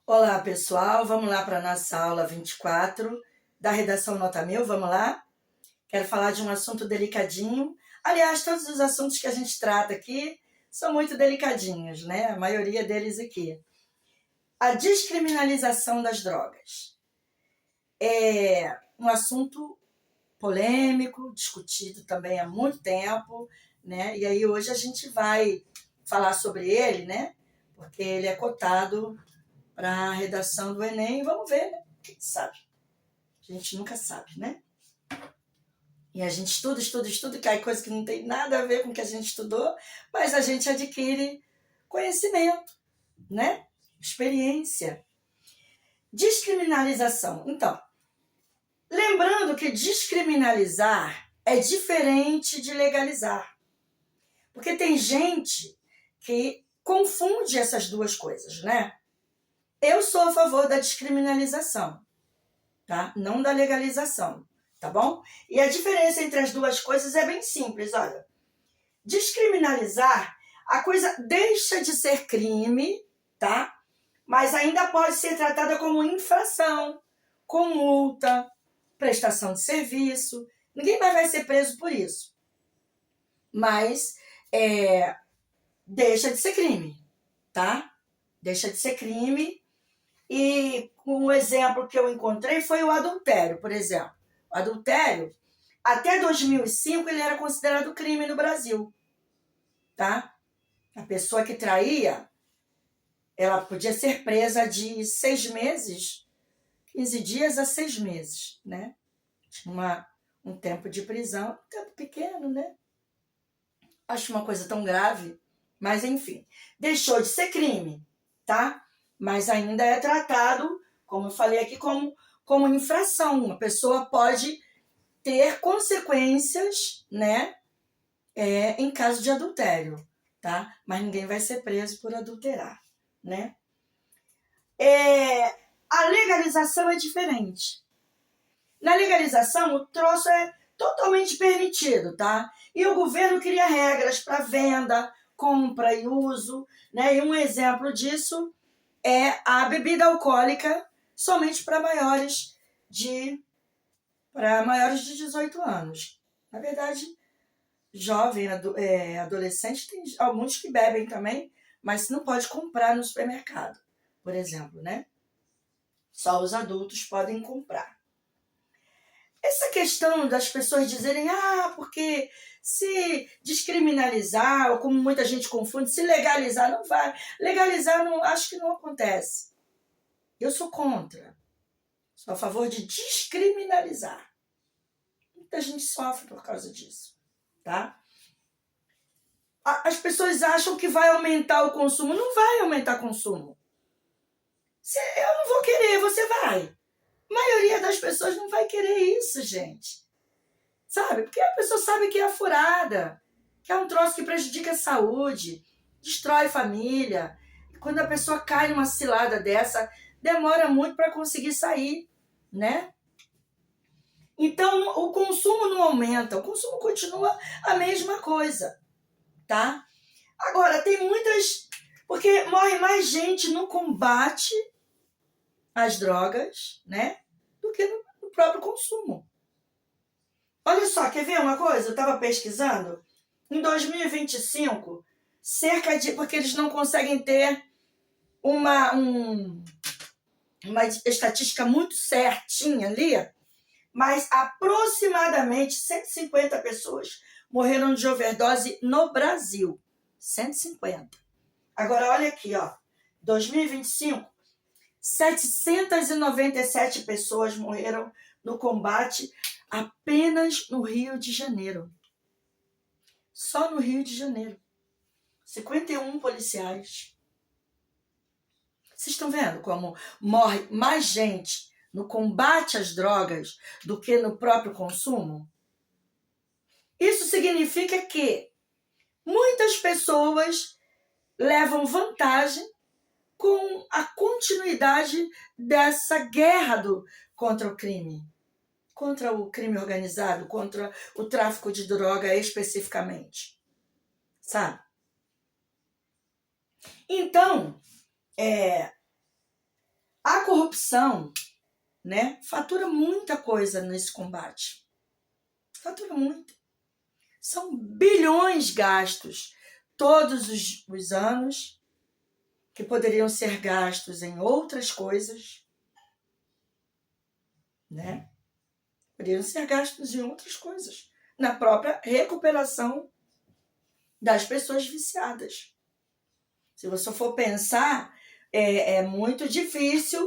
Olá, pessoal. Vamos lá para a nossa aula 24 da Redação Nota 1000. Vamos lá? Quero falar de um assunto delicadinho. Aliás, todos os assuntos que a gente trata aqui são muito delicadinhos, né? A maioria deles aqui. A descriminalização das drogas. É um assunto polêmico, discutido também há muito tempo, né? E aí hoje a gente vai falar sobre ele, né? Porque ele é cotado para a redação do Enem. Vamos ver, né? Quem sabe? A gente nunca sabe, né? E a gente estuda, cai coisa que não tem nada a ver com o que a gente estudou, mas a gente adquire conhecimento, né? Experiência. Descriminalização. Então, lembrando que descriminalizar é diferente de legalizar. Porque tem gente que confunde essas duas coisas, né? Eu sou a favor da descriminalização, tá? Não da legalização, tá bom? E a diferença entre as duas coisas é bem simples, olha. Descriminalizar, a coisa deixa de ser crime, tá? Mas ainda pode ser tratada como infração, com multa, prestação de serviço. Ninguém mais vai ser preso por isso. Mas deixa de ser crime, tá? Deixa de ser crime. E um exemplo que eu encontrei foi o adultério, por exemplo. O adultério, até 2005, ele era considerado crime no Brasil, tá? A pessoa que traía, ela podia ser presa de 6 meses, 15 dias a 6 meses, né? Tinha um tempo de prisão, um tempo pequeno, né? Acho uma coisa tão grave, mas enfim. Deixou de ser crime, tá? Mas ainda é tratado, como eu falei aqui, como infração. Uma pessoa pode ter consequências, né, em caso de adultério, tá? Mas ninguém vai ser preso por adulterar, né? A legalização é diferente. Na legalização, o troço é totalmente permitido, tá? E o governo cria regras para venda, compra e uso, né? E um exemplo disso é a bebida alcoólica somente para maiores de 18 anos. Na verdade, jovem, adolescente, tem alguns que bebem também, mas não pode comprar no supermercado, por exemplo, né? Só os adultos podem comprar. Essa questão das pessoas dizerem, porque se descriminalizar, ou como muita gente confunde, se legalizar, não vai. Legalizar, não, acho que não acontece. Eu sou contra. Sou a favor de descriminalizar. Muita gente sofre por causa disso, tá? As pessoas acham que vai aumentar o consumo. Não vai aumentar o consumo. Eu não vou querer, você vai. A maioria das pessoas não vai querer isso, gente. Sabe? Porque a pessoa sabe que é furada, que é um troço que prejudica a saúde, destrói família. E quando a pessoa cai numa cilada dessa, demora muito para conseguir sair, né? Então, o consumo não aumenta, o consumo continua a mesma coisa, tá? Agora, tem muitas... Porque morre mais gente no combate às drogas, né? Do que no próprio consumo. Olha só, quer ver uma coisa? Eu estava pesquisando. Em 2025, cerca de... Porque eles não conseguem ter uma estatística muito certinha ali, mas aproximadamente 150 pessoas morreram de overdose no Brasil. 150. Agora, olha aqui, ó. 2025, 797 pessoas morreram no combate apenas no Rio de Janeiro. Só no Rio de Janeiro. 51 policiais. Vocês estão vendo como morre mais gente no combate às drogas do que no próprio consumo? Isso significa que muitas pessoas levam vantagem com a continuidade dessa guerra contra o crime. Contra o crime organizado, contra o tráfico de droga especificamente. Sabe? Então, A corrupção, né, fatura muita coisa nesse combate. Fatura muito. São bilhões gastos todos os anos que poderiam ser gastos em outras coisas, né? Poderiam ser gastos em outras coisas, na própria recuperação das pessoas viciadas. Se você for pensar, é muito difícil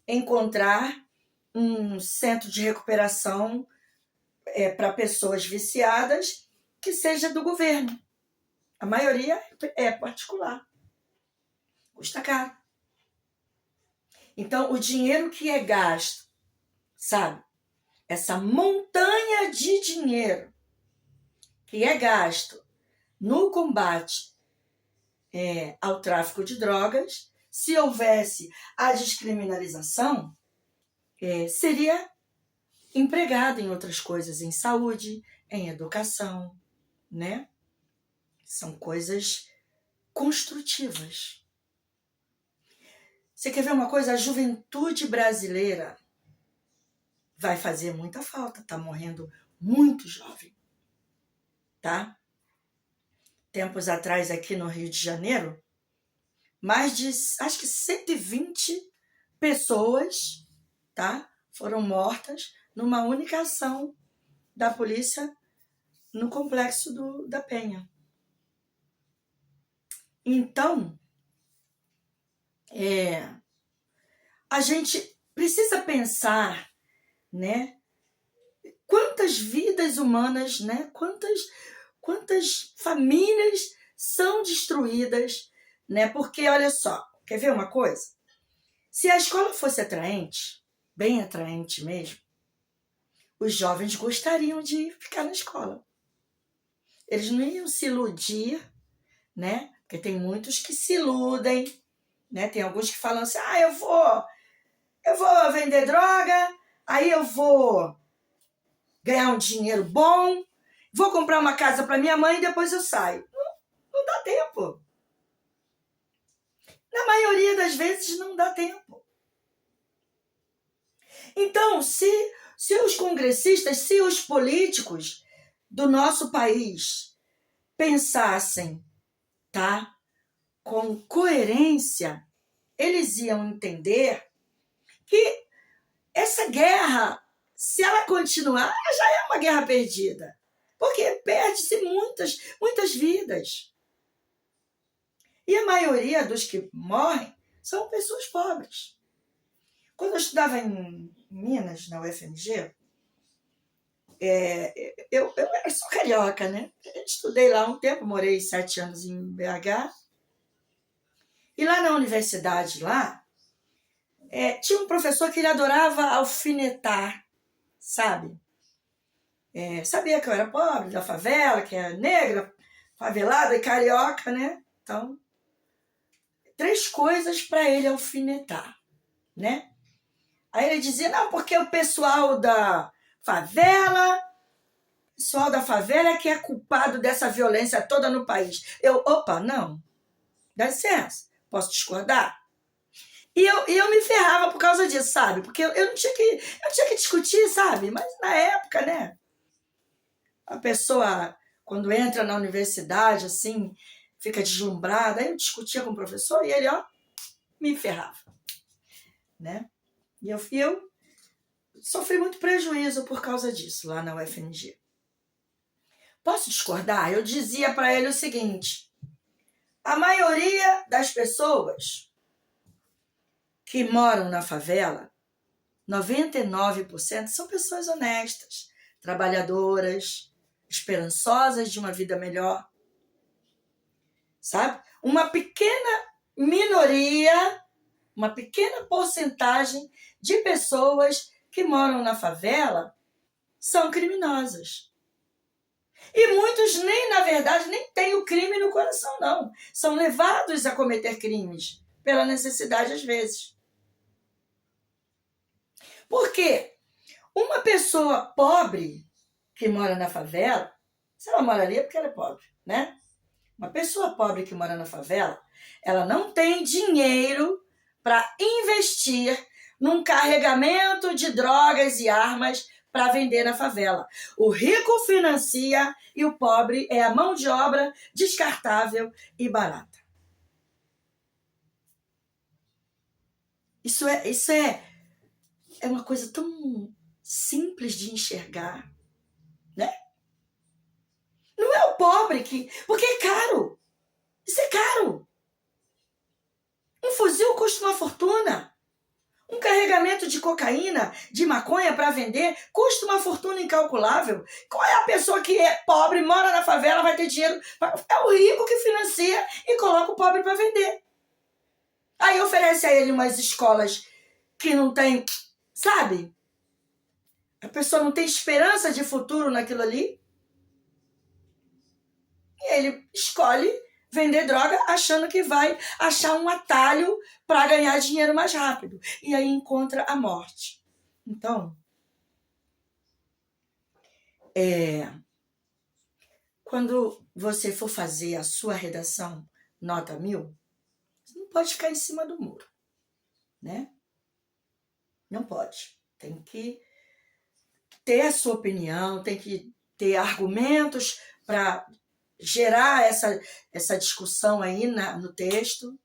encontrar um centro de recuperação para pessoas viciadas que seja do governo. A maioria é particular. Custa caro. Então, o dinheiro que é gasto, sabe? Essa montanha de dinheiro que é gasto no combate ao tráfico de drogas, se houvesse a descriminalização, seria empregado em outras coisas, em saúde, em educação, né? São coisas construtivas. Você quer ver uma coisa? A juventude brasileira vai fazer muita falta, tá morrendo muito jovem, tá? Tempos atrás aqui no Rio de Janeiro, mais de, acho que 120 pessoas, tá, foram mortas numa única ação da polícia no complexo da Penha. Então, a gente precisa pensar, né, quantas vidas humanas, né, quantas famílias são destruídas, né? Porque, olha só, quer ver uma coisa? Se a escola fosse atraente, bem atraente mesmo, os jovens gostariam de ficar na escola. Eles não iam se iludir, né? Porque tem muitos que se iludem, né? Tem alguns que falam assim, eu vou vender droga, aí eu vou ganhar um dinheiro bom, vou comprar uma casa para minha mãe e depois eu saio. Não dá tempo. Na maioria das vezes não dá tempo. Então, se os congressistas, se os políticos do nosso país pensassem, tá, com coerência, eles iam entender que essa guerra, se ela continuar, já é uma guerra perdida. Porque perde-se muitas vidas. E a maioria dos que morrem são pessoas pobres. Quando eu estudava em Minas, na UFMG, eu sou carioca, né? Eu estudei lá um tempo, morei 7 anos em BH. E lá na universidade, tinha um professor que ele adorava alfinetar, sabe? Sabia que eu era pobre, da favela, que era negra, favelada e carioca, né? Então, 3 coisas para ele alfinetar, né? Aí ele dizia, não, porque o pessoal da favela é que é culpado dessa violência toda no país. Opa, não, dá licença, posso discordar? E eu me ferrava por causa disso, sabe? Porque eu tinha que discutir, sabe? Mas na época, né? A pessoa, quando entra na universidade, assim, fica deslumbrada. Aí eu discutia com o professor e ele, me ferrava, né? E eu sofri muito prejuízo por causa disso lá na UFMG. Posso discordar? Eu dizia para ele o seguinte, a maioria das pessoas que moram na favela, 99% são pessoas honestas, trabalhadoras, esperançosas de uma vida melhor, sabe? Uma pequena minoria, uma pequena porcentagem de pessoas que moram na favela são criminosas. E muitos na verdade, nem têm o crime no coração, não. São levados a cometer crimes pela necessidade, às vezes. Por quê? Uma pessoa pobre que mora na favela, se ela mora ali é porque ela é pobre, né? Uma pessoa pobre que mora na favela, ela não tem dinheiro para investir num carregamento de drogas e armas para vender na favela. O rico financia e o pobre é a mão de obra descartável e barata. Isso é uma coisa tão simples de enxergar, né? Não é o pobre que... Porque é caro. Isso é caro. Um fuzil custa uma fortuna. Um carregamento de cocaína, de maconha para vender, custa uma fortuna incalculável. Qual é a pessoa que é pobre, mora na favela, vai ter dinheiro? É o rico que financia e coloca o pobre para vender. Aí oferece a ele umas escolas que não tem, sabe? A pessoa não tem esperança de futuro naquilo ali. E ele escolhe vender droga achando que vai achar um atalho para ganhar dinheiro mais rápido. E aí encontra a morte. Então, quando você for fazer a sua redação nota 1000, você não pode ficar em cima do muro, né? Não pode. Tem que ter a sua opinião, tem que ter argumentos para gerar essa discussão aí no texto,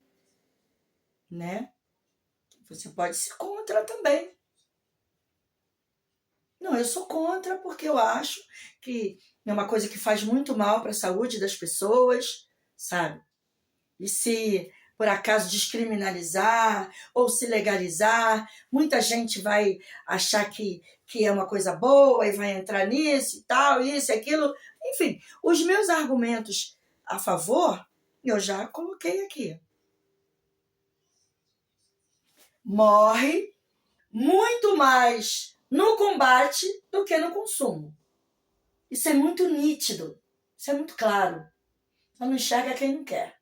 né? Você pode ser contra também. Não, eu sou contra porque eu acho que é uma coisa que faz muito mal para a saúde das pessoas, sabe? E se por acaso descriminalizar ou se legalizar, muita gente vai achar que é uma coisa boa e vai entrar nisso e tal, isso e aquilo. Enfim, os meus argumentos a favor, eu já coloquei aqui. Morre muito mais no combate do que no consumo. Isso é muito nítido, isso é muito claro. Só não enxerga quem não quer.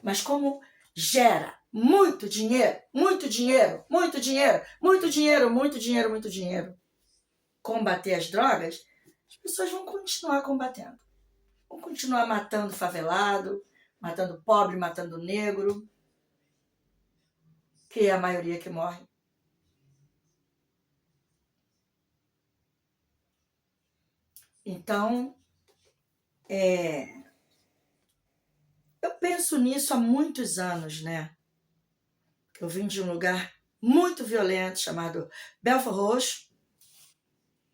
Mas como gera muito dinheiro, muito dinheiro, muito dinheiro, muito dinheiro, muito dinheiro, muito dinheiro, combater as drogas, as pessoas vão continuar combatendo. Vão continuar matando favelado, matando pobre, matando negro, que é a maioria que morre. Então, eu penso nisso há muitos anos, né? Eu vim de um lugar muito violento chamado Belford Roxo.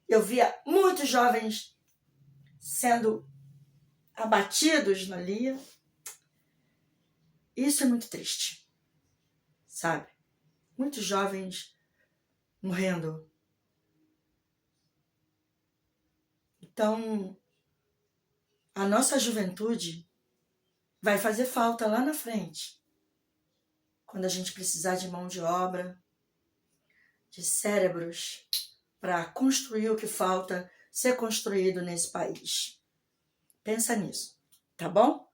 Eu via muitos jovens sendo abatidos ali. Isso é muito triste, sabe? Muitos jovens morrendo. Então, a nossa juventude vai fazer falta lá na frente, quando a gente precisar de mão de obra, de cérebros, para construir o que falta ser construído nesse país. Pensa nisso, tá bom?